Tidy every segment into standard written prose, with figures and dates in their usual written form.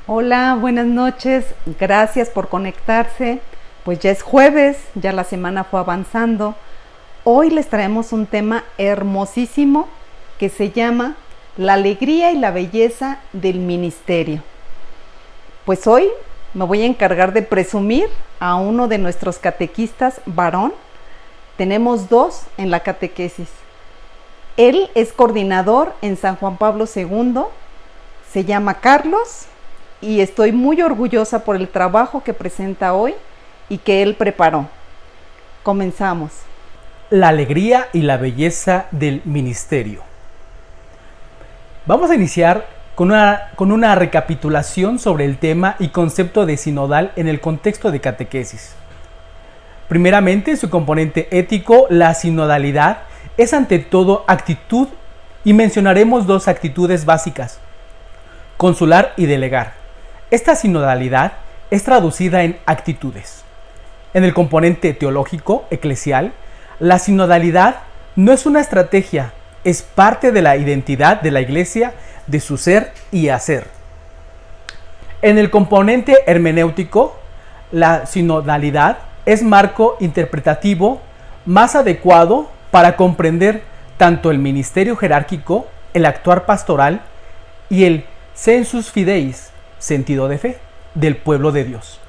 Hola, buenas noches. Gracias por conectarse. Pues ya es jueves, ya la semana fue avanzando. Hoy les traemos un tema hermosísimo que se llama La alegría y la belleza del ministerio. Pues hoy me voy a encargar de presumir a uno de nuestros catequistas varón. Tenemos dos en la catequesis. Él es coordinador en San Juan Pablo II, se llama Carlos y estoy muy orgullosa por el trabajo que presenta hoy y que él preparó. Comenzamos. La alegría y la belleza del ministerio. Vamos a iniciar con una recapitulación sobre el tema y concepto de sinodal en el contexto de catequesis. Primeramente, en su componente ético, la sinodalidad es ante todo actitud y mencionaremos dos actitudes básicas: consular y delegar. Esta sinodalidad es traducida en actitudes. En el componente teológico, eclesial, la sinodalidad no es una estrategia, es parte de la identidad de la Iglesia, de su ser y hacer. En el componente hermenéutico, la sinodalidad es marco interpretativo más adecuado para comprender tanto el ministerio jerárquico, el actuar pastoral y el sensus fideis, sentido de fe, del pueblo de Dios.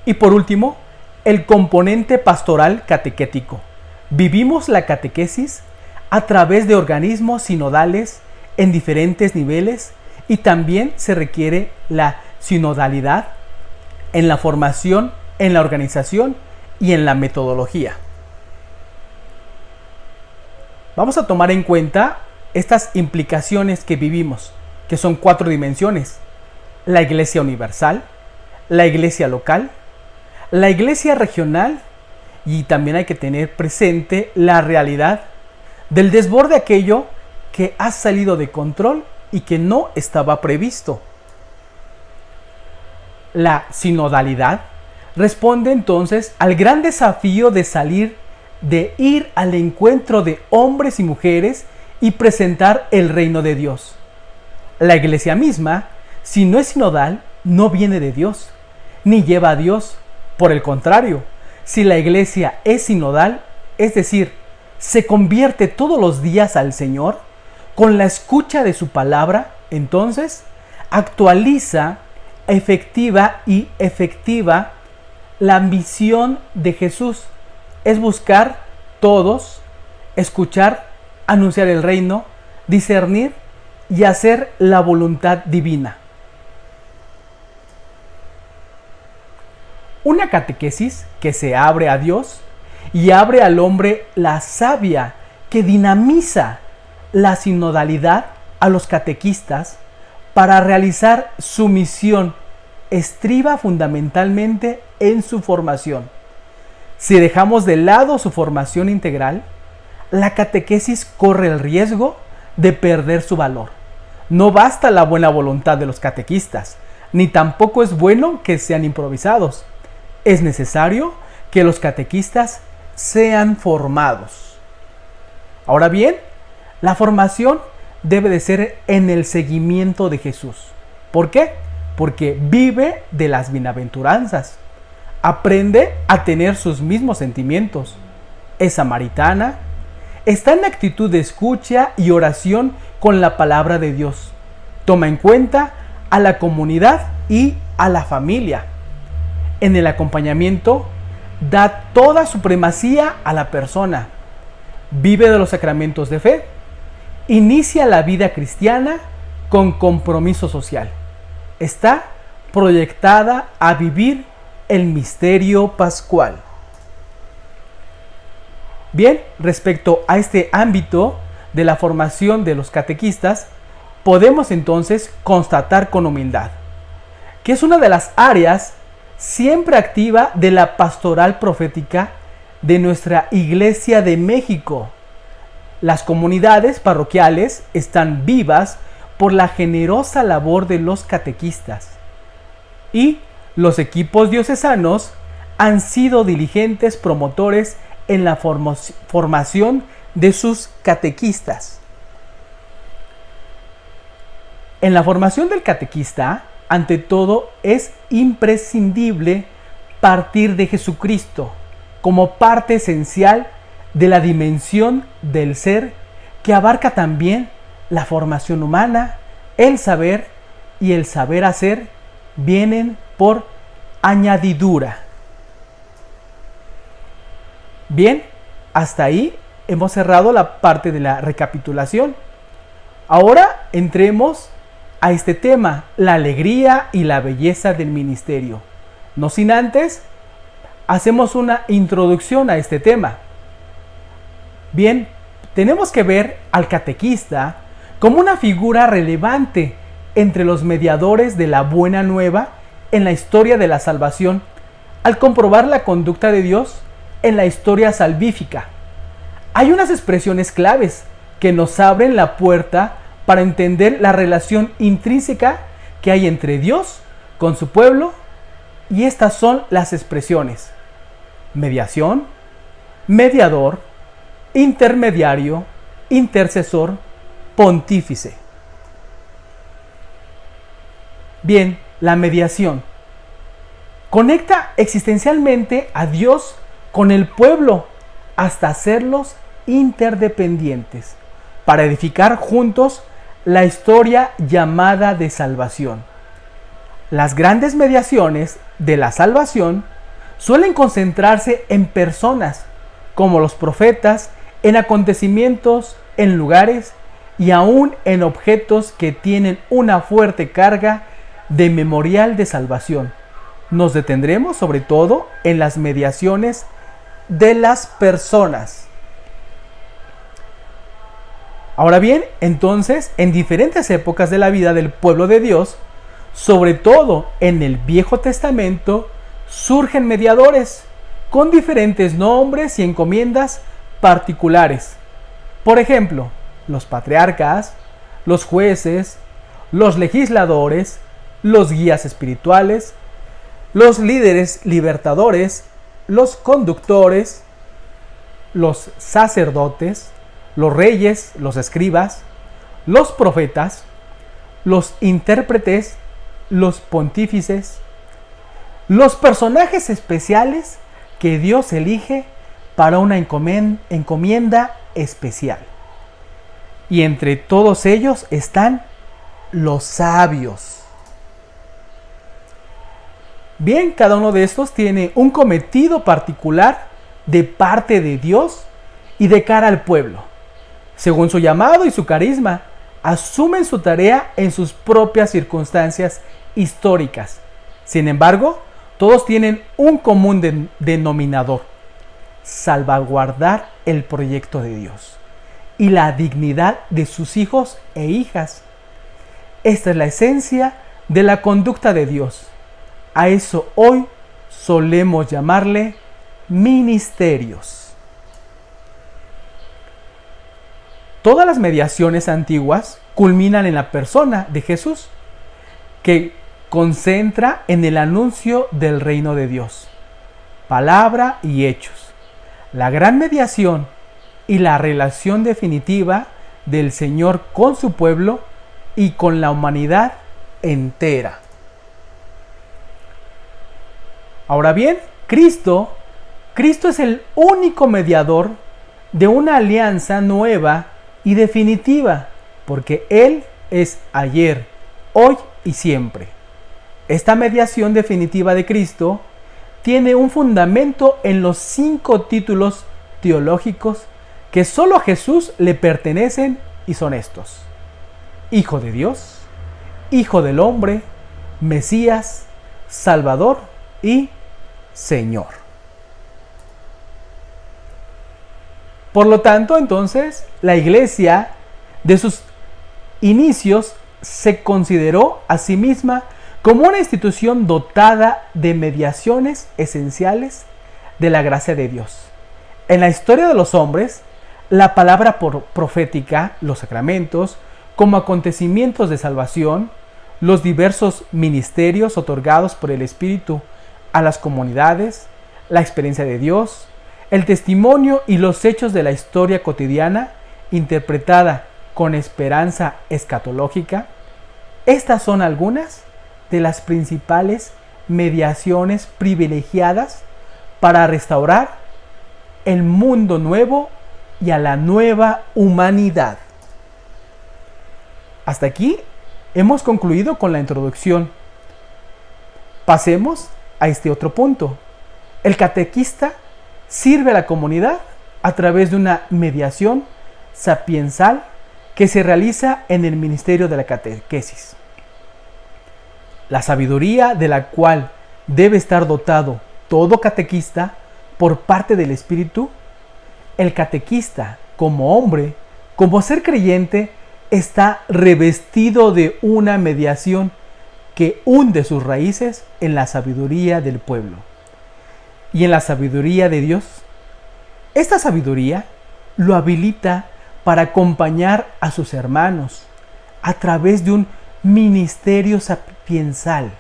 Y por último, el componente pastoral catequético. Vivimos la catequesis a través de organismos sinodales en diferentes niveles y también se requiere la sinodalidad en la formación, en la organización y en la metodología. Vamos a tomar en cuenta estas implicaciones que vivimos, que son 4 dimensiones: la Iglesia universal, la Iglesia local, la Iglesia regional, y también hay que tener presente la realidad del desborde, aquello que ha salido de control y que no estaba previsto. La sinodalidad responde entonces al gran desafío de ir al encuentro de hombres y mujeres y presentar el reino de Dios. La Iglesia misma, si no es sinodal, no viene de Dios, ni lleva a Dios. Por el contrario, si la Iglesia es sinodal, es decir, se convierte todos los días al Señor, con la escucha de su palabra, entonces actualiza efectiva la misión de Jesús. Es buscar todos, escuchar, anunciar el reino, discernir y hacer la voluntad divina. Una catequesis que se abre a Dios y abre al hombre la savia que dinamiza la sinodalidad a los catequistas para realizar su misión, estriba fundamentalmente en su formación. Si dejamos de lado su formación integral, la catequesis corre el riesgo de perder su valor. No basta la buena voluntad de los catequistas, ni tampoco es bueno que sean improvisados. Es necesario que los catequistas sean formados. Ahora bien, la formación debe de ser en el seguimiento de Jesús. ¿Por qué? Porque vive de las bienaventuranzas. Aprende a tener sus mismos sentimientos. Es samaritana. Está en actitud de escucha y oración con la palabra de Dios. Toma en cuenta a la comunidad y a la familia. En el acompañamiento, da toda supremacía a la persona. Vive de los sacramentos de fe. Inicia la vida cristiana con compromiso social. Está proyectada a vivir el misterio pascual. Bien, respecto a este ámbito de la formación de los catequistas, podemos entonces constatar con humildad que es una de las áreas siempre activa de la pastoral profética de nuestra Iglesia de México. Las comunidades parroquiales están vivas por la generosa labor de los catequistas y los equipos diocesanos han sido diligentes promotores en la formación de sus catequistas. En la formación del catequista ante todo es imprescindible partir de Jesucristo como parte esencial de la dimensión del ser que abarca también la formación humana, el saber y el saber hacer vienen por añadidura. Bien, hasta ahí hemos cerrado la parte de la recapitulación. Ahora entremos a este tema, la alegría y la belleza del ministerio. No sin antes, hacemos una introducción a este tema. Bien, tenemos que ver al catequista como una figura relevante entre los mediadores de la buena nueva en la historia de la salvación, al comprobar la conducta de Dios en la historia salvífica. Hay unas expresiones claves que nos abren la puerta para entender la relación intrínseca que hay entre Dios con su pueblo, y estas son las expresiones: mediación, mediador, intermediario, intercesor, pontífice. Bien, la mediación conecta existencialmente a Dios con el pueblo hasta hacerlos interdependientes para edificar juntos la historia llamada de salvación. Las grandes mediaciones de la salvación suelen concentrarse en personas, como los profetas, en acontecimientos, en lugares y aún en objetos que tienen una fuerte carga de memorial de salvación. Nos detendremos sobre todo en las mediaciones de las personas. Ahora bien, entonces, en diferentes épocas de la vida del pueblo de Dios, sobre todo en el Viejo Testamento, surgen mediadores con diferentes nombres y encomiendas particulares. Por ejemplo, los patriarcas, los jueces, los legisladores, los guías espirituales, los líderes libertadores, los conductores, los sacerdotes, los reyes, los escribas, los profetas, los intérpretes, los pontífices, los personajes especiales que Dios elige para una encomienda especial. Y entre todos ellos están los sabios. Bien, cada uno de estos tiene un cometido particular de parte de Dios y de cara al pueblo. Según su llamado y su carisma, asumen su tarea en sus propias circunstancias históricas. Sin embargo, todos tienen un común denominador: salvaguardar el proyecto de Dios y la dignidad de sus hijos e hijas. Esta es la esencia de la conducta de Dios. A eso hoy solemos llamarle ministerios. Todas las mediaciones antiguas culminan en la persona de Jesús, que concentra en el anuncio del reino de Dios, palabra y hechos, la gran mediación y la relación definitiva del Señor con su pueblo y con la humanidad entera. Ahora bien, Cristo es el único mediador de una alianza nueva y definitiva, porque Él es ayer, hoy y siempre. Esta mediación definitiva de Cristo tiene un fundamento en los 5 títulos teológicos que solo a Jesús le pertenecen, y son estos: Hijo de Dios, Hijo del Hombre, Mesías, Salvador y Señor. Por lo tanto, entonces, la Iglesia de sus inicios se consideró a sí misma como una institución dotada de mediaciones esenciales de la gracia de Dios. En la historia de los hombres, la palabra profética, los sacramentos, como acontecimientos de salvación, los diversos ministerios otorgados por el Espíritu a las comunidades, la experiencia de Dios, el testimonio y los hechos de la historia cotidiana interpretada con esperanza escatológica. Estas son algunas de las principales mediaciones privilegiadas para restaurar el mundo nuevo y a la nueva humanidad. Hasta aquí hemos concluido con la introducción. Pasemos a este otro punto. El catequista sirve a la comunidad a través de una mediación sapiensal que se realiza en el ministerio de la catequesis. La sabiduría de la cual debe estar dotado todo catequista por parte del Espíritu, el catequista como hombre, como ser creyente, está revestido de una mediación que hunde sus raíces en la sabiduría del pueblo y en la sabiduría de Dios. Esta sabiduría lo habilita para acompañar a sus hermanos a través de un ministerio sapiensal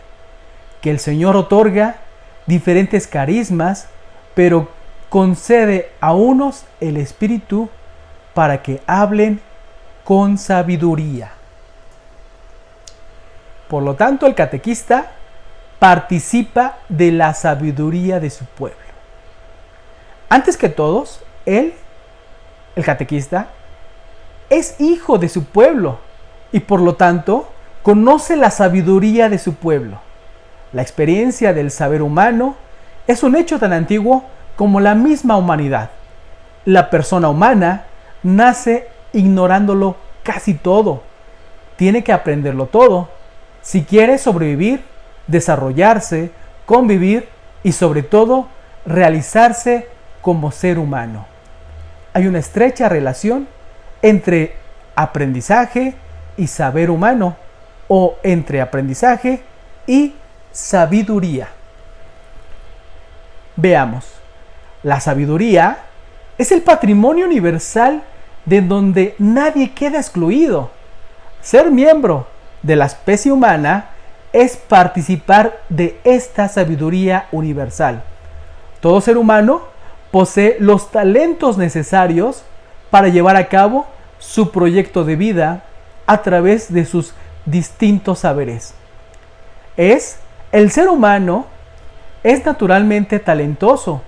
que el Señor otorga diferentes carismas, pero concede a unos el Espíritu para que hablen con sabiduría. Por lo tanto, el catequista participa de la sabiduría de su pueblo. Antes que todos, él, el catequista, es hijo de su pueblo y por lo tanto conoce la sabiduría de su pueblo. La experiencia del saber humano es un hecho tan antiguo como la misma humanidad. La persona humana nace ignorándolo casi todo. Tiene que aprenderlo todo si quiere sobrevivir, desarrollarse, convivir y sobre todo realizarse como ser humano. Hay una estrecha relación entre aprendizaje y saber humano, o entre aprendizaje y sabiduría. Veamos. La sabiduría es el patrimonio universal de donde nadie queda excluido. Ser miembro de la especie humana es participar de esta sabiduría universal. Todo ser humano posee los talentos necesarios para llevar a cabo su proyecto de vida a través de sus distintos saberes. El ser humano es naturalmente talentoso,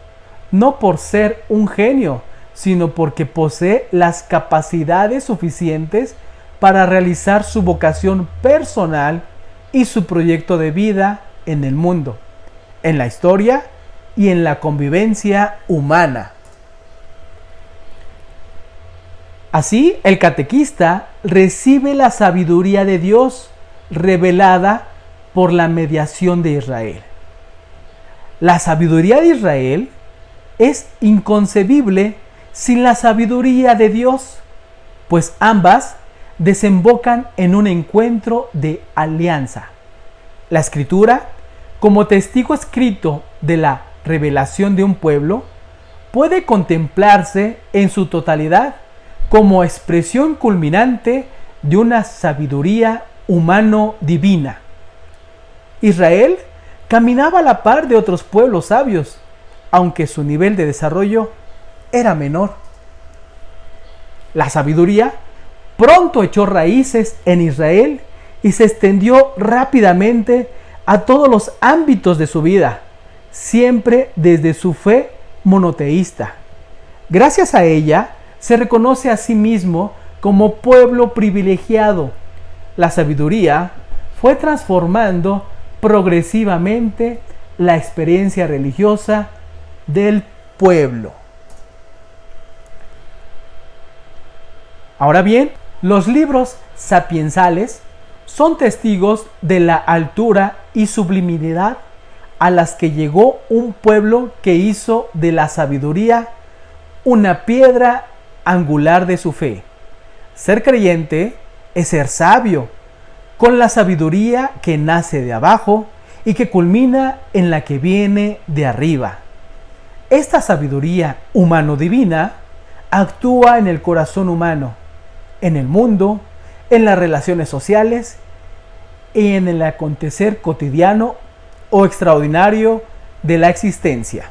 no por ser un genio, sino porque posee las capacidades suficientes para realizar su vocación personal y su proyecto de vida en el mundo, en la historia y en la convivencia humana. Así, el catequista recibe la sabiduría de Dios revelada por la mediación de Israel. La sabiduría de Israel es inconcebible sin la sabiduría de Dios, pues ambas desembocan en un encuentro de alianza. La Escritura, como testigo escrito de la revelación de un pueblo, puede contemplarse en su totalidad como expresión culminante de una sabiduría humano-divina. Israel caminaba a la par de otros pueblos sabios, aunque su nivel de desarrollo era menor. La sabiduría pronto echó raíces en Israel y se extendió rápidamente a todos los ámbitos de su vida, siempre desde su fe monoteísta. Gracias a ella, se reconoce a sí mismo como pueblo privilegiado. La sabiduría fue transformando progresivamente la experiencia religiosa del pueblo. Ahora bien, los libros sapiensales son testigos de la altura y sublimidad a las que llegó un pueblo que hizo de la sabiduría una piedra angular de su fe. Ser creyente es ser sabio, con la sabiduría que nace de abajo y que culmina en la que viene de arriba. Esta sabiduría humano-divina actúa en el corazón humano, en el mundo, en las relaciones sociales y en el acontecer cotidiano o extraordinario de la existencia.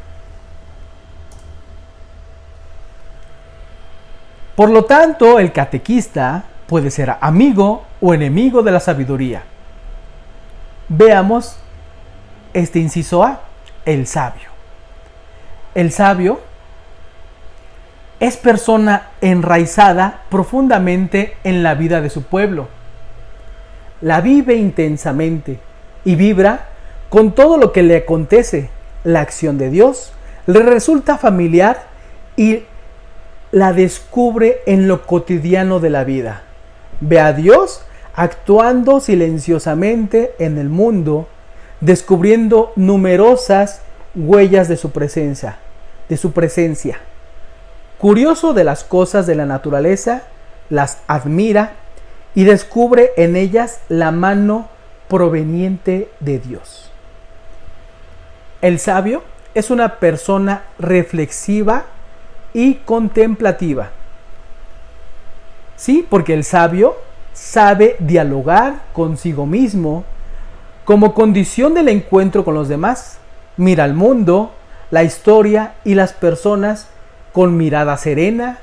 Por lo tanto, el catequista puede ser amigo o enemigo de la sabiduría. Veamos este inciso A, el sabio. El sabio es persona enraizada profundamente en la vida de su pueblo. La vive intensamente y vibra con todo lo que le acontece. La acción de Dios le resulta familiar y la descubre en lo cotidiano de la vida. Ve a Dios actuando silenciosamente en el mundo, descubriendo numerosas huellas de su presencia. Curioso de las cosas de la naturaleza, las admira y descubre en ellas la mano proveniente de Dios. El sabio es una persona reflexiva y contemplativa. Sí, porque el sabio sabe dialogar consigo mismo como condición del encuentro con los demás. Mira al mundo, la historia y las personas con mirada serena,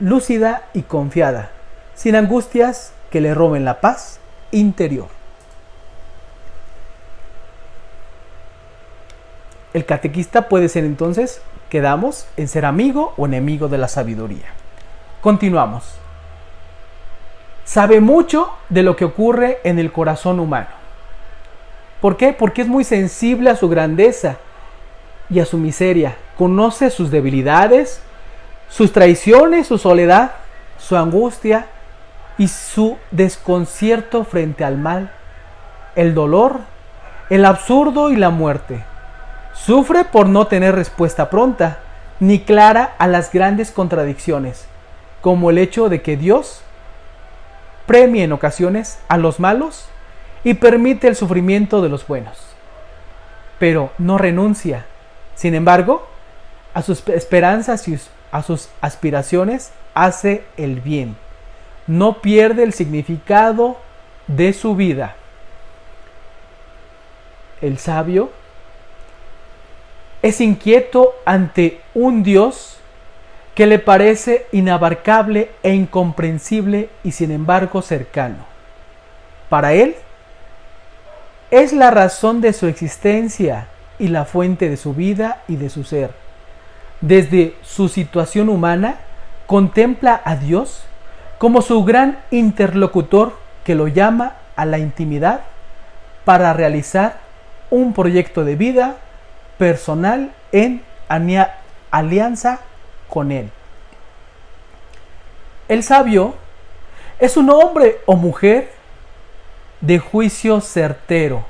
lúcida y confiada, sin angustias que le roben la paz interior. El catequista puede ser entonces, quedamos en ser amigo o enemigo de la sabiduría. Continuamos. Sabe mucho de lo que ocurre en el corazón humano. ¿Por qué? Porque es muy sensible a su grandeza y a su miseria. Conoce sus debilidades, sus traiciones, su soledad, su angustia y su desconcierto frente al mal, el dolor, el absurdo y la muerte. Sufre por no tener respuesta pronta ni clara a las grandes contradicciones, como el hecho de que Dios premia en ocasiones a los malos y permite el sufrimiento de los buenos, pero no renuncia, sin embargo, a sus esperanzas y a sus aspiraciones, hace el bien, no pierde el significado de su vida. El sabio es inquieto ante un Dios que le parece inabarcable e incomprensible y sin embargo cercano. Para él, es la razón de su existencia y la fuente de su vida y de su ser. Desde su situación humana, contempla a Dios como su gran interlocutor que lo llama a la intimidad para realizar un proyecto de vida personal en alianza con Él. El sabio es un hombre o mujer de juicio certero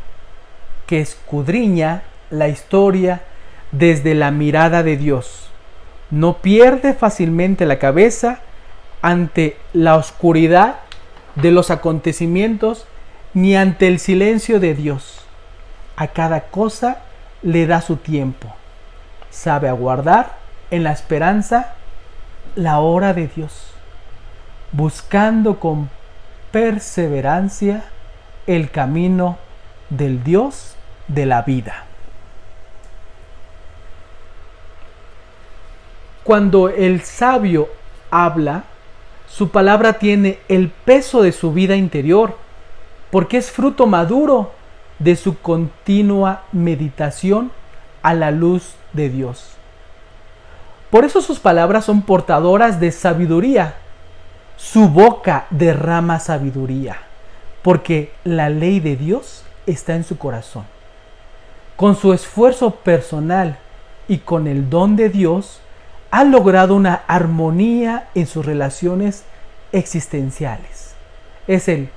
que escudriña la historia desde la mirada de Dios. No pierde fácilmente la cabeza ante la oscuridad de los acontecimientos ni ante el silencio de Dios. A cada cosa le da su tiempo. Sabe aguardar en la esperanza la hora de Dios, buscando con perseverancia el camino del Dios de la vida. Cuando el sabio habla, su palabra tiene el peso de su vida interior, porque es fruto maduro de su continua meditación a la luz de Dios. Por eso sus palabras son portadoras de sabiduría. Su boca derrama sabiduría, porque la ley de Dios está en su corazón. Con su esfuerzo personal y con el don de Dios, ha logrado una armonía en sus relaciones existenciales. Es el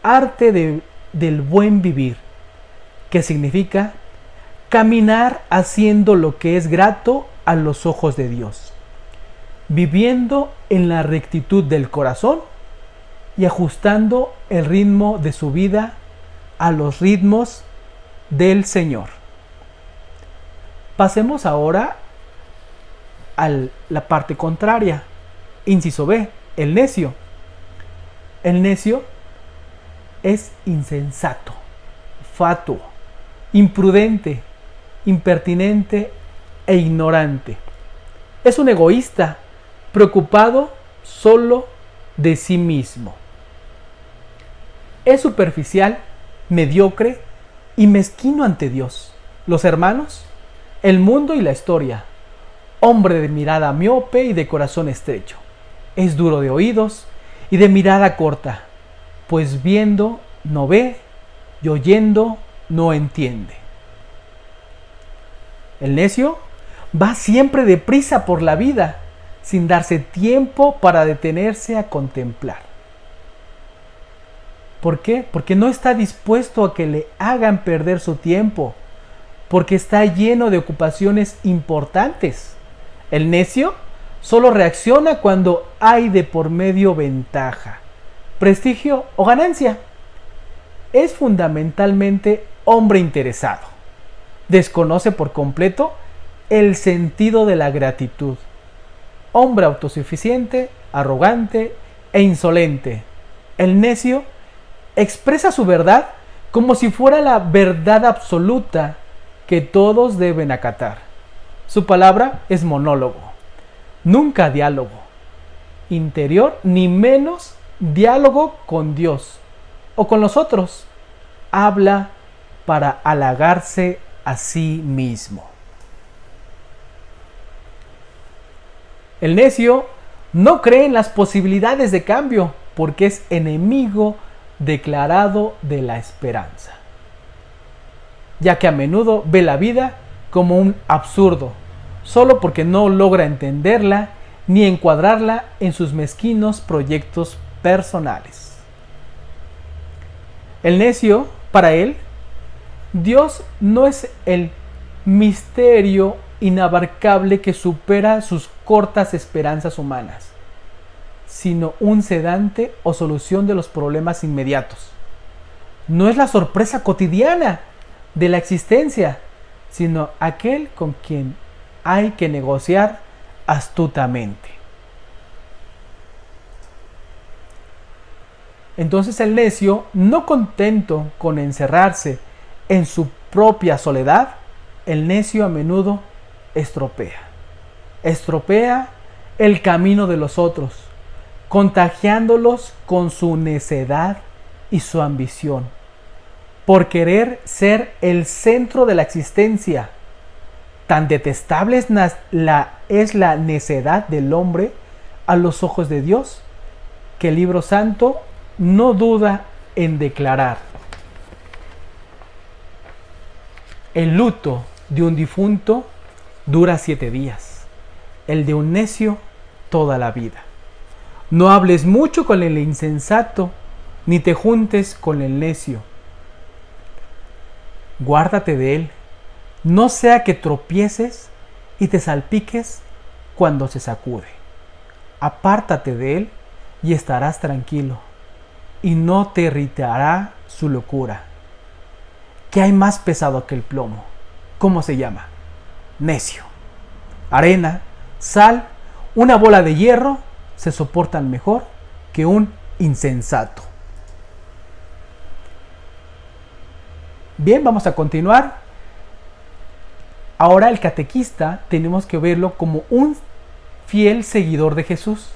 arte del buen vivir, que significa caminar haciendo lo que es grato a los ojos de Dios, viviendo en la rectitud del corazón y ajustando el ritmo de su vida a los ritmos del Señor. Pasemos ahora a la parte contraria. Inciso B, el necio. El necio es insensato, fatuo, imprudente, impertinente e ignorante. Es un egoísta, preocupado solo de sí mismo. Es superficial mediocre y mezquino ante Dios, los hermanos, el mundo y la historia. Hombre de mirada miope y de corazón estrecho. Es duro de oídos y de mirada corta, pues viendo no ve y oyendo no entiende. El necio va siempre deprisa por la vida, sin darse tiempo para detenerse a contemplar. ¿Por qué? Porque no está dispuesto a que le hagan perder su tiempo, porque está lleno de ocupaciones importantes. El necio solo reacciona cuando hay de por medio ventaja, prestigio o ganancia. Es fundamentalmente hombre interesado. Desconoce por completo el sentido de la gratitud. Hombre autosuficiente, arrogante e insolente. El necio expresa su verdad como si fuera la verdad absoluta que todos deben acatar. Su palabra es monólogo, nunca diálogo interior, ni menos diálogo con Dios o con los otros. Habla para halagarse a sí mismo. El necio no cree en las posibilidades de cambio porque es enemigo declarado de la esperanza, ya que a menudo ve la vida como un absurdo, solo porque no logra entenderla ni encuadrarla en sus mezquinos proyectos personales. El necio, para él, Dios no es el misterio inabarcable que supera sus cortas esperanzas humanas, sino un sedante o solución de los problemas inmediatos. No es la sorpresa cotidiana de la existencia, sino aquel con quien hay que negociar astutamente. Entonces el necio, no contento con encerrarse en su propia soledad, el necio a menudo estropea el camino de los otros, contagiándolos con su necedad y su ambición, por querer ser el centro de la existencia. Tan detestable es la necedad del hombre a los ojos de Dios, que el libro santo no duda en declarar: el luto de un difunto dura 7 días, el de un necio toda la vida. No hables mucho con el insensato, ni te juntes con el necio. Guárdate de él, no sea que tropieces y te salpiques cuando se sacude. Apártate de él y estarás tranquilo, y no te irritará su locura. ¿Qué hay más pesado que el plomo? ¿Cómo se llama? Necio. Arena, sal, una bola de hierro se soportan mejor que un insensato. Bien, vamos a continuar. Ahora el catequista tenemos que verlo como un fiel seguidor de Jesús,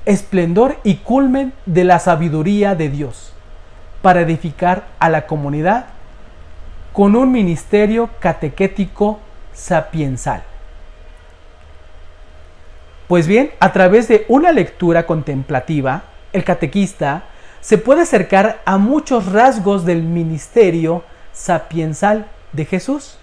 esplendor y culmen de la sabiduría de Dios, para edificar a la comunidad con un ministerio catequético sapiensal. Pues bien, a través de una lectura contemplativa, el catequista se puede acercar a muchos rasgos del ministerio sapiensal de Jesús,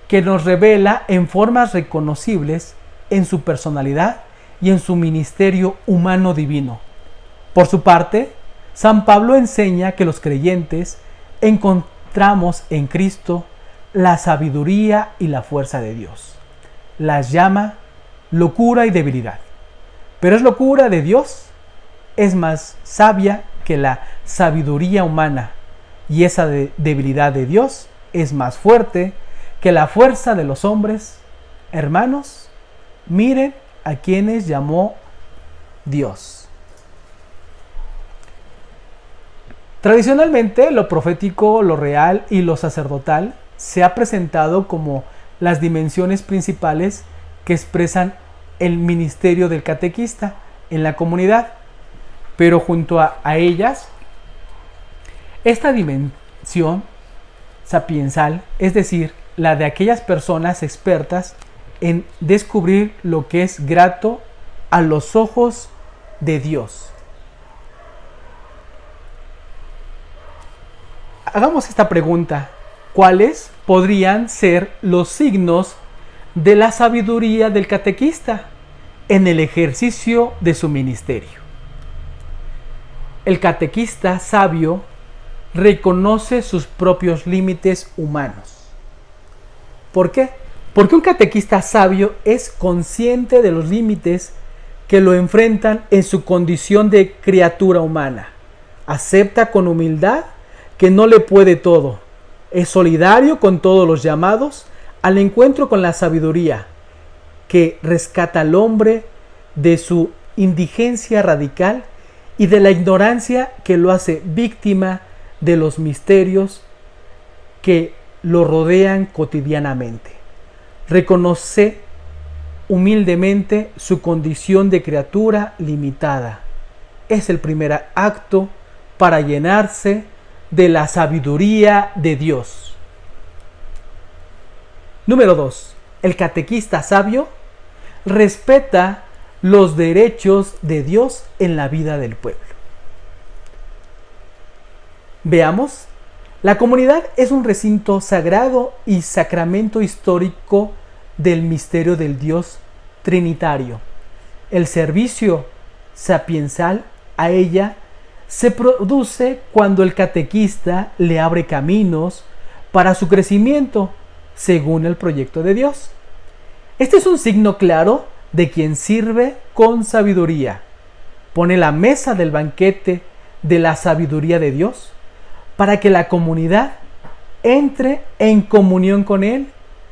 que nos revela en formas reconocibles en su personalidad y en su ministerio humano divino. Por su parte, San Pablo enseña que los creyentes encontramos en Cristo la sabiduría y la fuerza de Dios. Las llama locura y debilidad. Pero es locura de Dios, es más sabia que la sabiduría humana, y esa debilidad de Dios es más fuerte que la fuerza de los hombres. Hermanos, miren a quienes llamó Dios. Tradicionalmente, lo profético, lo real y lo sacerdotal se ha presentado como las dimensiones principales que expresan el ministerio del catequista en la comunidad, pero junto a ellas Esta dimensión sapiensal, es decir, la de aquellas personas expertas en descubrir lo que es grato a los ojos de Dios. Hagamos esta pregunta: ¿cuáles podrían ser los signos de la sabiduría del catequista en el ejercicio de su ministerio? El catequista sabio reconoce sus propios límites humanos. ¿Por qué? Porque un catequista sabio es consciente de los límites que lo enfrentan en su condición de criatura humana. Acepta con humildad que no le puede todo. Es solidario con todos los llamados al encuentro con la sabiduría que rescata al hombre de su indigencia radical y de la ignorancia que lo hace víctima de los misterios que lo rodean cotidianamente. Reconoce humildemente su condición de criatura limitada. Es el primer acto para llenarse de la sabiduría de Dios. Número 2. El catequista sabio respeta los derechos de Dios en la vida del pueblo. Veamos. La comunidad es un recinto sagrado y sacramento histórico del misterio del Dios trinitario. El servicio sapiensal a ella se produce cuando el catequista le abre caminos para su crecimiento según el proyecto de Dios. Este es un signo claro de quien sirve con sabiduría. Pone la mesa del banquete de la sabiduría de Dios para que la comunidad entre en comunión con Él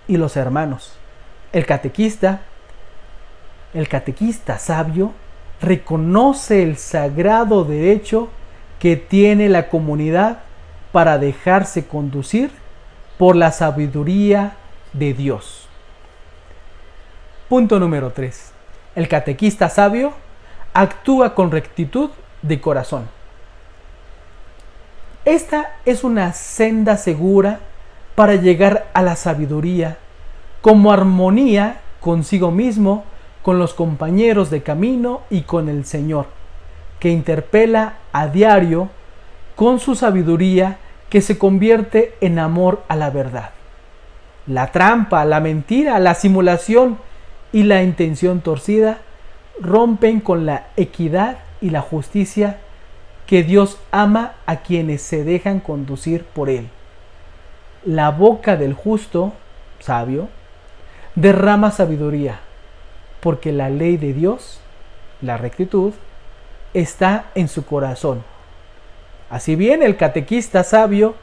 y los hermanos. El catequista sabio reconoce el sagrado derecho que tiene la comunidad para dejarse conducir por la sabiduría de Dios. Punto número 3. El catequista sabio actúa con rectitud de corazón. Esta es una senda segura para llegar a la sabiduría, como armonía consigo mismo, con los compañeros de camino y con el Señor, que interpela a diario con su sabiduría que se convierte en amor a la verdad. La trampa, la mentira, la simulación y la intención torcida rompen con la equidad y la justicia que Dios ama a quienes se dejan conducir por Él. La boca del justo, sabio, derrama sabiduría, porque la ley de Dios, la rectitud, está en su corazón. Así bien, el catequista sabio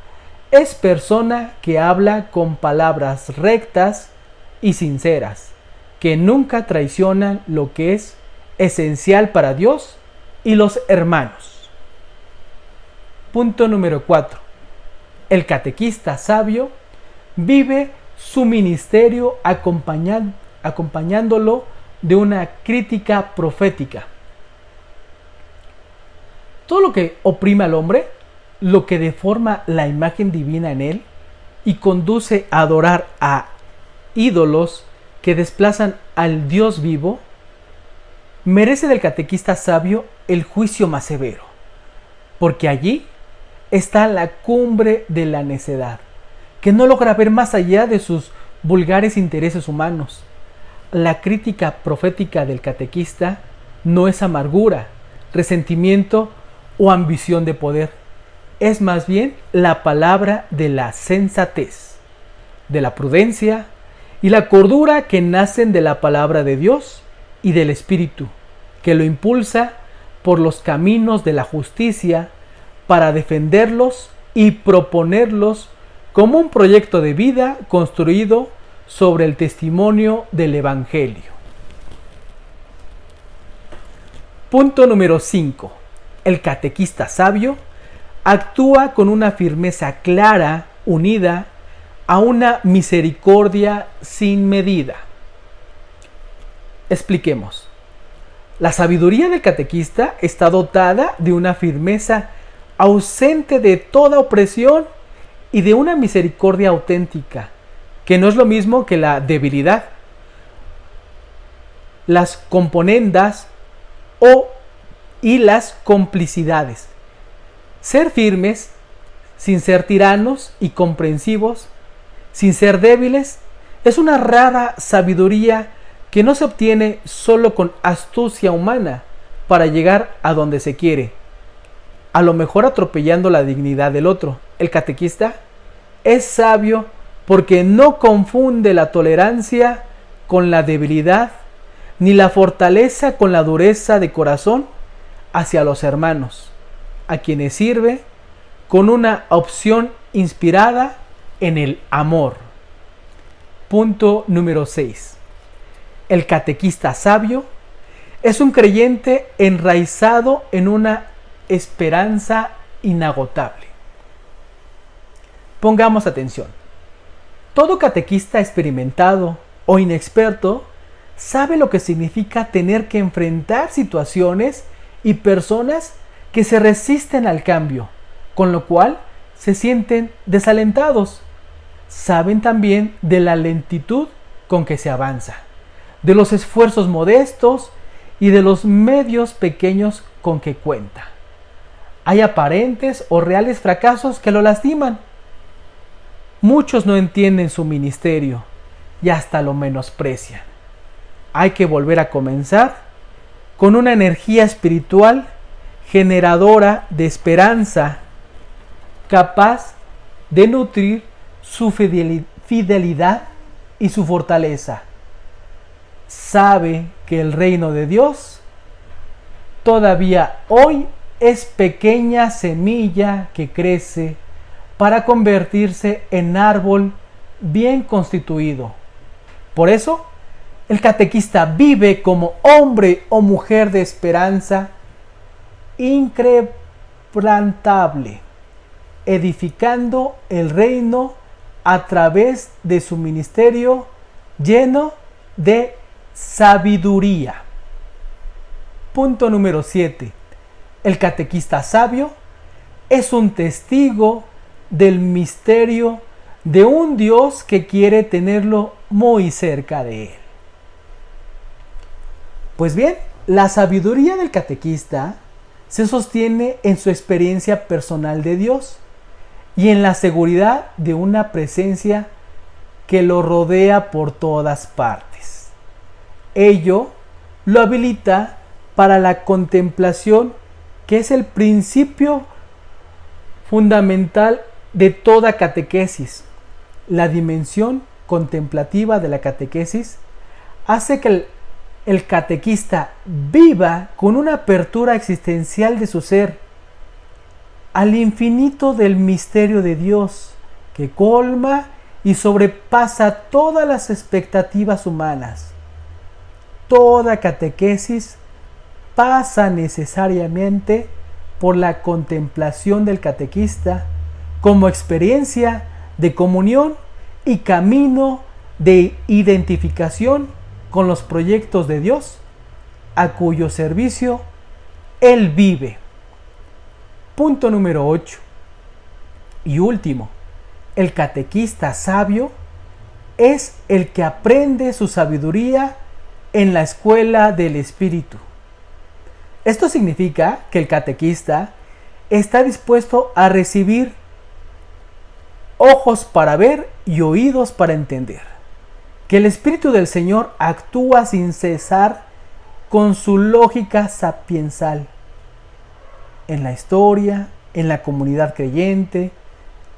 es persona que habla con palabras rectas y sinceras, que nunca traicionan lo que es esencial para Dios y los hermanos. Punto número 4. El catequista sabio vive su ministerio acompañándolo de una crítica profética. Todo lo que oprime al hombre, lo que deforma la imagen divina en él y conduce a adorar a ídolos que desplazan al Dios vivo, merece del catequista sabio el juicio más severo, porque allí está la cumbre de la necedad, que no logra ver más allá de sus vulgares intereses humanos. La crítica profética del catequista no es amargura, resentimiento o ambición de poder. Es más bien la palabra de la sensatez, de la prudencia y la cordura que nacen de la palabra de Dios y del Espíritu, que lo impulsa por los caminos de la justicia para defenderlos y proponerlos como un proyecto de vida construido sobre el testimonio del Evangelio. Punto número 5. El catequista sabio actúa con una firmeza clara, unida a una misericordia sin medida. Expliquemos. La sabiduría del catequista está dotada de una firmeza ausente de toda opresión y de una misericordia auténtica, que no es lo mismo que la debilidad. Las componendas y las complicidades. Ser firmes, sin ser tiranos y comprensivos, sin ser débiles, es una rara sabiduría que no se obtiene solo con astucia humana para llegar a donde se quiere, a lo mejor atropellando la dignidad del otro. El catequista es sabio porque no confunde la tolerancia con la debilidad, ni la fortaleza con la dureza de corazón hacia los hermanos, a quienes sirve con una opción inspirada en el amor. Punto número 6. El catequista sabio es un creyente enraizado en una esperanza inagotable. Pongamos atención. Todo catequista experimentado o inexperto sabe lo que significa tener que enfrentar situaciones y personas que se resisten al cambio, con lo cual se sienten desalentados. Saben también de la lentitud con que se avanza, de los esfuerzos modestos y de los medios pequeños con que cuenta. Hay aparentes o reales fracasos que lo lastiman. Muchos no entienden su ministerio y hasta lo menosprecian. Hay que volver a comenzar con una energía espiritual generadora de esperanza, capaz de nutrir su fidelidad y su fortaleza. Sabe que el reino de Dios todavía hoy es pequeña semilla que crece para convertirse en árbol bien constituido. Por eso, el catequista vive como hombre o mujer de esperanza inquebrantable, edificando el reino a través de su ministerio lleno de sabiduría. Punto número 7. El catequista sabio es un testigo del misterio de un Dios que quiere tenerlo muy cerca de él. Pues bien, la sabiduría del catequista se sostiene en su experiencia personal de Dios y en la seguridad de una presencia que lo rodea por todas partes. Ello lo habilita para la contemplación, que es el principio fundamental de toda catequesis. La dimensión contemplativa de la catequesis hace que el catequista viva con una apertura existencial de su ser al infinito del misterio de Dios, que colma y sobrepasa todas las expectativas humanas. Toda catequesis pasa necesariamente por la contemplación del catequista como experiencia de comunión y camino de identificación con los proyectos de Dios, a cuyo servicio Él vive. Punto número 8. Y último, el catequista sabio es el que aprende su sabiduría en la escuela del Espíritu. Esto significa que el catequista está dispuesto a recibir ojos para ver y oídos para entender. Que el Espíritu del Señor actúa sin cesar con su lógica sapiensal en la historia, en la comunidad creyente,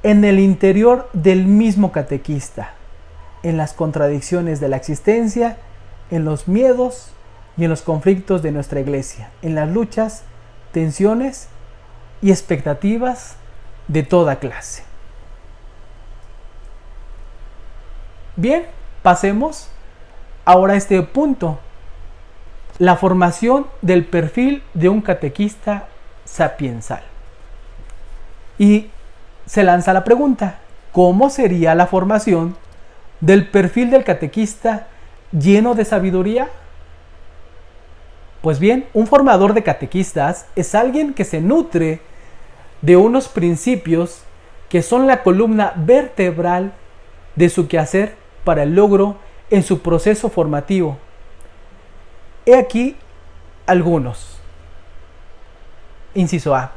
en el interior del mismo catequista, en las contradicciones de la existencia, en los miedos y en los conflictos de nuestra iglesia, en las luchas, tensiones y expectativas de toda clase. Bien, pasemos ahora a este punto, la formación del perfil de un catequista sapiensal. Y se lanza la pregunta, ¿cómo sería la formación del perfil del catequista lleno de sabiduría? Pues bien, un formador de catequistas es alguien que se nutre de unos principios que son la columna vertebral de su quehacer para el logro en su proceso formativo. He aquí algunos. Inciso A.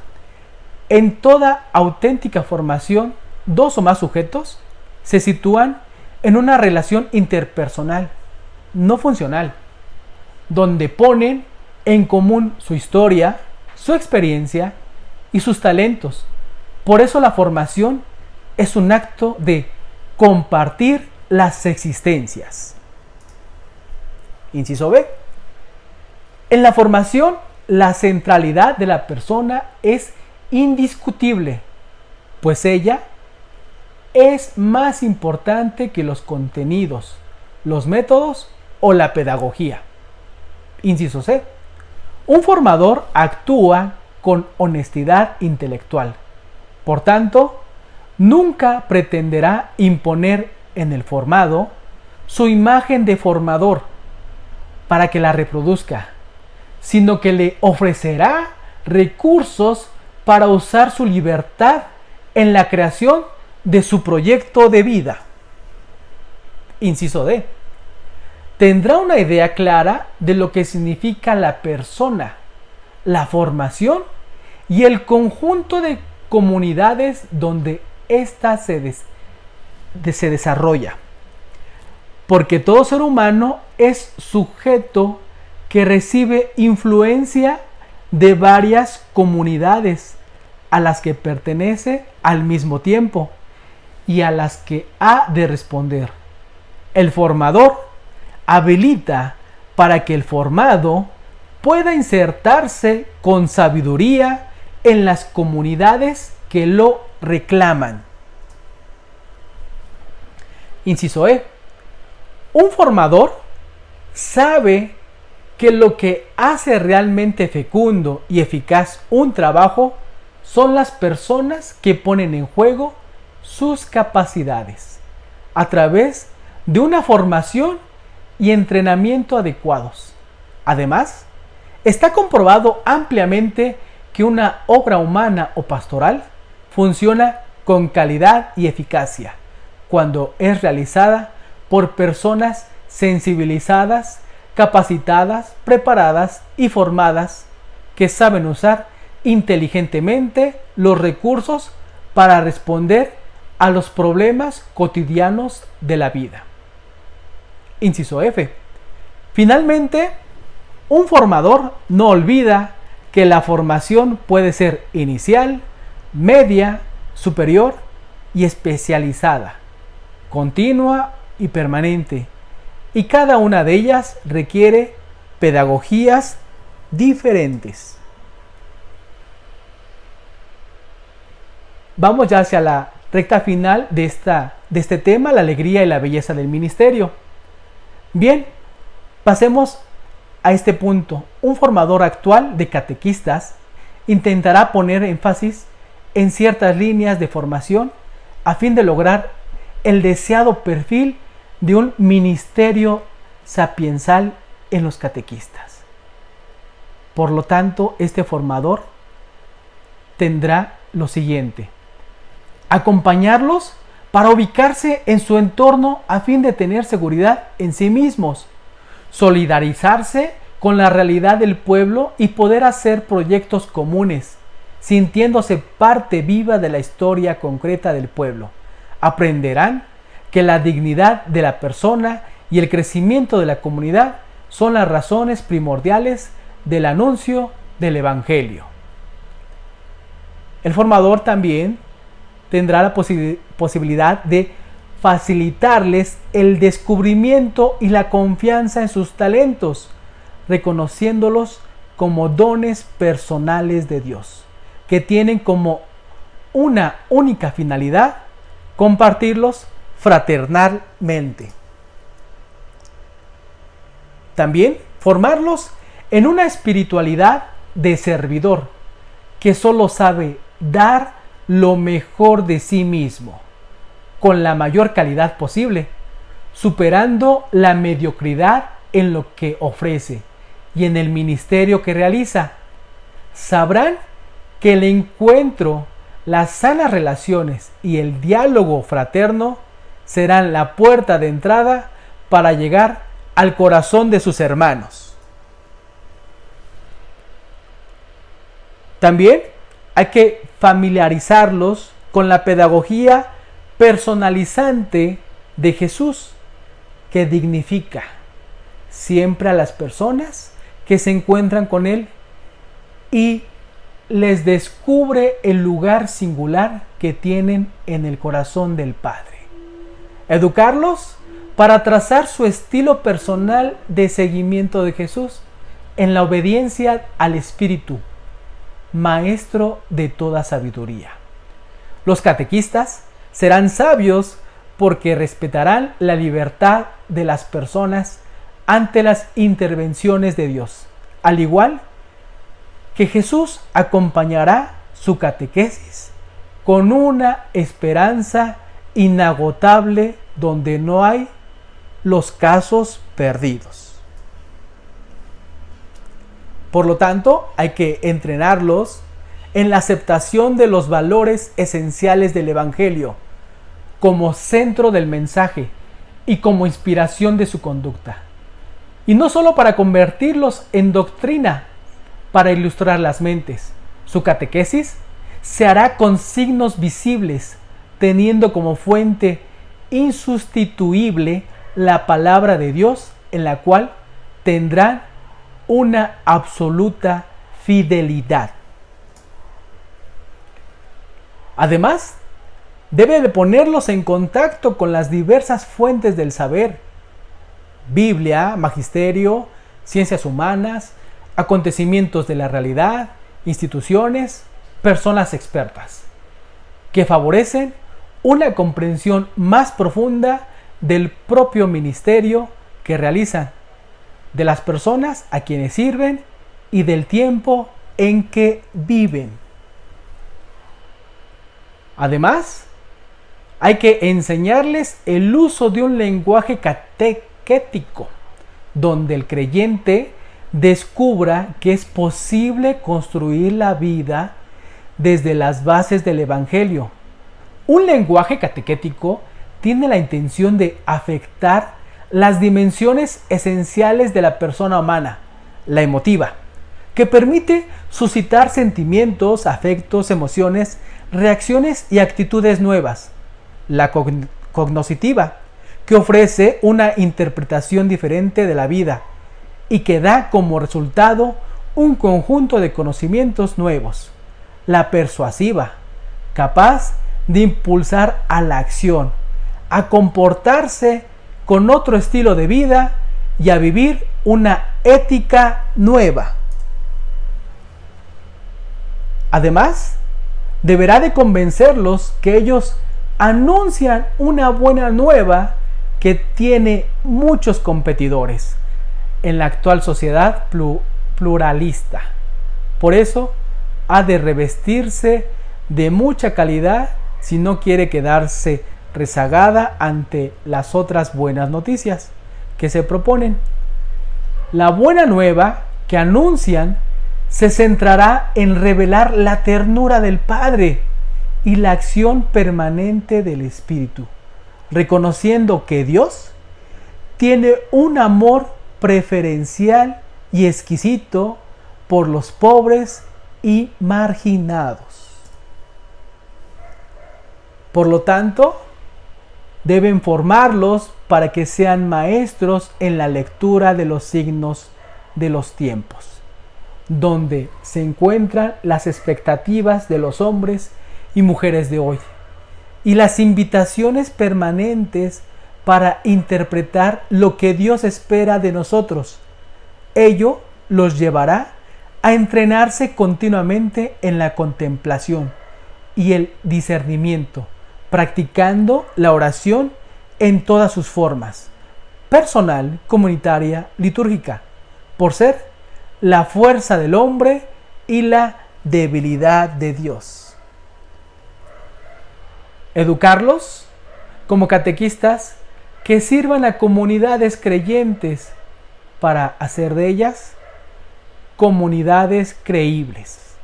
En toda auténtica formación, dos o más sujetos se sitúan en una relación interpersonal, no funcional, donde ponen en común su historia, su experiencia y sus talentos. Por eso la formación es un acto de compartir las existencias. Inciso B. En la formación, la centralidad de la persona es indiscutible, pues ella es más importante que los contenidos, los métodos o la pedagogía. Inciso C. Un formador actúa con honestidad intelectual. Por tanto, nunca pretenderá imponer en el formado su imagen de formador para que la reproduzca, sino que le ofrecerá recursos para usar su libertad en la creación de su proyecto de vida. Inciso D. Tendrá una idea clara de lo que significa la persona, la formación y el conjunto de comunidades donde ésta se desarrolla. Porque todo ser humano es sujeto que recibe influencia de varias comunidades a las que pertenece al mismo tiempo y a las que ha de responder. El formador habilita para que el formado pueda insertarse con sabiduría en las comunidades que lo reclaman. Inciso E. Un formador sabe que lo que hace realmente fecundo y eficaz un trabajo son las personas que ponen en juego sus capacidades a través de una formación y entrenamiento adecuados. Además, está comprobado ampliamente que una obra humana o pastoral funciona con calidad y eficacia cuando es realizada por personas sensibilizadas, capacitadas, preparadas y formadas que saben usar inteligentemente los recursos para responder a los problemas cotidianos de la vida. Inciso F. Finalmente, un formador no olvida que la formación puede ser inicial, media, superior y especializada, continua y permanente, y cada una de ellas requiere pedagogías diferentes. Vamos ya hacia la recta final de este tema, la alegría y la belleza del ministerio. Bien, pasemos a este punto. Un formador actual de catequistas intentará poner énfasis en ciertas líneas de formación a fin de lograr el deseado perfil de un ministerio sapiensal en los catequistas. Por lo tanto, este formador tendrá lo siguiente: acompañarlos para ubicarse en su entorno a fin de tener seguridad en sí mismos, solidarizarse con la realidad del pueblo y poder hacer proyectos comunes, sintiéndose parte viva de la historia concreta del pueblo. Aprenderán que la dignidad de la persona y el crecimiento de la comunidad son las razones primordiales del anuncio del Evangelio. El formador también tendrá la posibilidad de facilitarles el descubrimiento y la confianza en sus talentos, reconociéndolos como dones personales de Dios, que tienen como una única finalidad compartirlos fraternalmente. También formarlos en una espiritualidad de servidor, que solo sabe dar lo mejor de sí mismo, con la mayor calidad posible, superando la mediocridad en lo que ofrece y en el ministerio que realiza. Sabrán que el encuentro las sanas relaciones y el diálogo fraterno serán la puerta de entrada para llegar al corazón de sus hermanos. También hay que familiarizarlos con la pedagogía personalizante de Jesús, que dignifica siempre a las personas que se encuentran con Él y les descubre el lugar singular que tienen en el corazón del Padre. Educarlos para trazar su estilo personal de seguimiento de Jesús en la obediencia al Espíritu, Maestro de toda sabiduría. Los catequistas serán sabios porque respetarán la libertad de las personas ante las intervenciones de Dios, al igual que Jesús acompañará su catequesis con una esperanza inagotable donde no hay los casos perdidos. Por lo tanto, hay que entrenarlos en la aceptación de los valores esenciales del Evangelio como centro del mensaje y como inspiración de su conducta. Y no solo para convertirlos en doctrina, para ilustrar las mentes. Su catequesis se hará con signos visibles, teniendo como fuente insustituible la palabra de Dios, en la cual tendrán una absoluta fidelidad. Además, debe de ponerlos en contacto con las diversas fuentes del saber: Biblia, magisterio, ciencias humanas, acontecimientos de la realidad, instituciones, personas expertas, que favorecen una comprensión más profunda del propio ministerio que realizan, de las personas a quienes sirven y del tiempo en que viven. Además, hay que enseñarles el uso de un lenguaje catequético, donde el creyente descubra que es posible construir la vida desde las bases del Evangelio. Un lenguaje catequético tiene la intención de afectar las dimensiones esenciales de la persona humana, la emotiva, que permite suscitar sentimientos, afectos, emociones, reacciones y actitudes nuevas. La cognoscitiva, que ofrece una interpretación diferente de la vida y que da como resultado un conjunto de conocimientos nuevos. La persuasiva, capaz de impulsar a la acción, a comportarse con otro estilo de vida y a vivir una ética nueva. Además, deberá de convencerlos que ellos anuncian una buena nueva que tiene muchos competidores en la actual sociedad pluralista. Por eso, ha de revestirse de mucha calidad si no quiere quedarse rezagada ante las otras buenas noticias que se proponen. La buena nueva que anuncian se centrará en revelar la ternura del Padre y la acción permanente del Espíritu, reconociendo que Dios tiene un amor preferencial y exquisito por los pobres y marginados. Por lo tanto, deben formarlos para que sean maestros en la lectura de los signos de los tiempos, donde se encuentran las expectativas de los hombres y mujeres de hoy, y las invitaciones permanentes para interpretar lo que Dios espera de nosotros. Ello los llevará a entrenarse continuamente en la contemplación y el discernimiento, practicando la oración en todas sus formas, personal, comunitaria, litúrgica, por ser la fuerza del hombre y la debilidad de Dios. Educarlos como catequistas que sirvan a comunidades creyentes para hacer de ellas comunidades creíbles,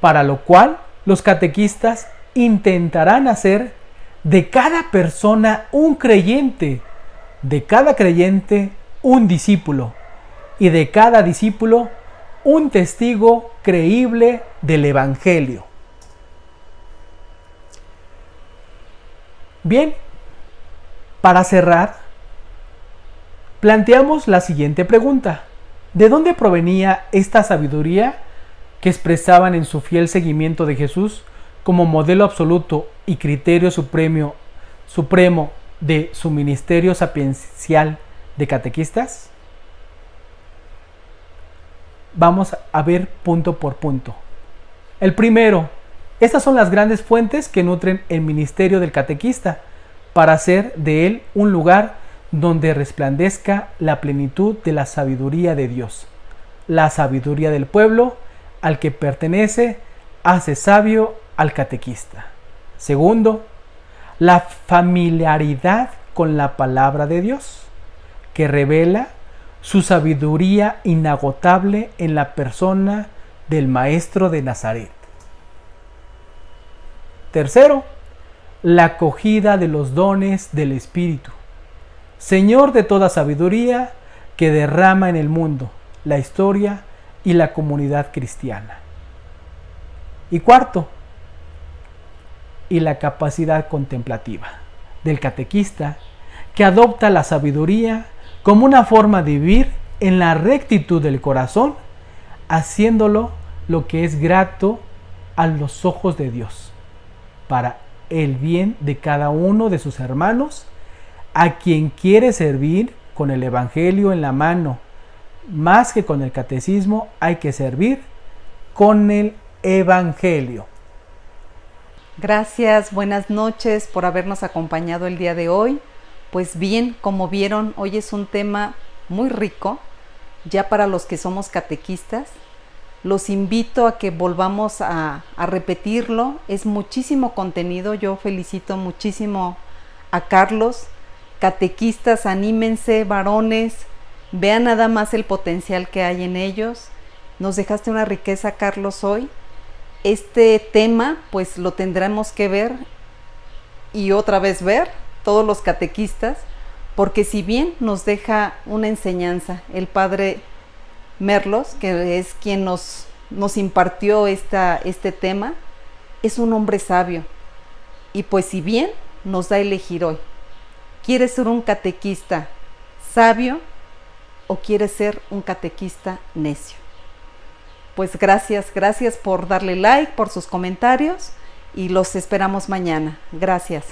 para lo cual los catequistas intentarán hacer de cada persona un creyente, de cada creyente un discípulo y de cada discípulo un testigo creíble del Evangelio. Bien, para cerrar, planteamos la siguiente pregunta. ¿De dónde provenía esta sabiduría que expresaban en su fiel seguimiento de Jesús como modelo absoluto y criterio supremo de su ministerio sapiencial de catequistas? Vamos a ver punto por punto. El primero, estas son las grandes fuentes que nutren el ministerio del catequista para hacer de él un lugar donde resplandezca la plenitud de la sabiduría de Dios. La sabiduría del pueblo al que pertenece hace sabio al catequista. Segundo, la familiaridad con la palabra de Dios, que revela su sabiduría inagotable en la persona del Maestro de Nazaret. Tercero, la acogida de los dones del Espíritu, Señor de toda sabiduría, que derrama en el mundo, la historia y la comunidad cristiana. Y cuarto, y la capacidad contemplativa del catequista, que adopta la sabiduría como una forma de vivir en la rectitud del corazón, haciéndolo lo que es grato a los ojos de Dios, para el bien de cada uno de sus hermanos, a quien quiere servir con el Evangelio en la mano. Más que con el catecismo, hay que servir con el Evangelio. Gracias, buenas noches por habernos acompañado el día de hoy. Pues bien, como vieron, hoy es un tema muy rico, ya para los que somos catequistas. Los invito a que volvamos a repetirlo, es muchísimo contenido. Yo felicito muchísimo a Carlos. Catequistas, anímense, varones, vean nada más el potencial que hay en ellos. Nos dejaste una riqueza, Carlos, hoy. Este tema pues lo tendremos que ver y otra vez ver todos los catequistas, porque si bien nos deja una enseñanza, el padre Merlos, que es quien nos impartió este tema, es un hombre sabio, y pues si bien nos da a elegir hoy, ¿quieres ser un catequista sabio o quieres ser un catequista necio? Pues gracias por darle like, por sus comentarios, y los esperamos mañana. Gracias.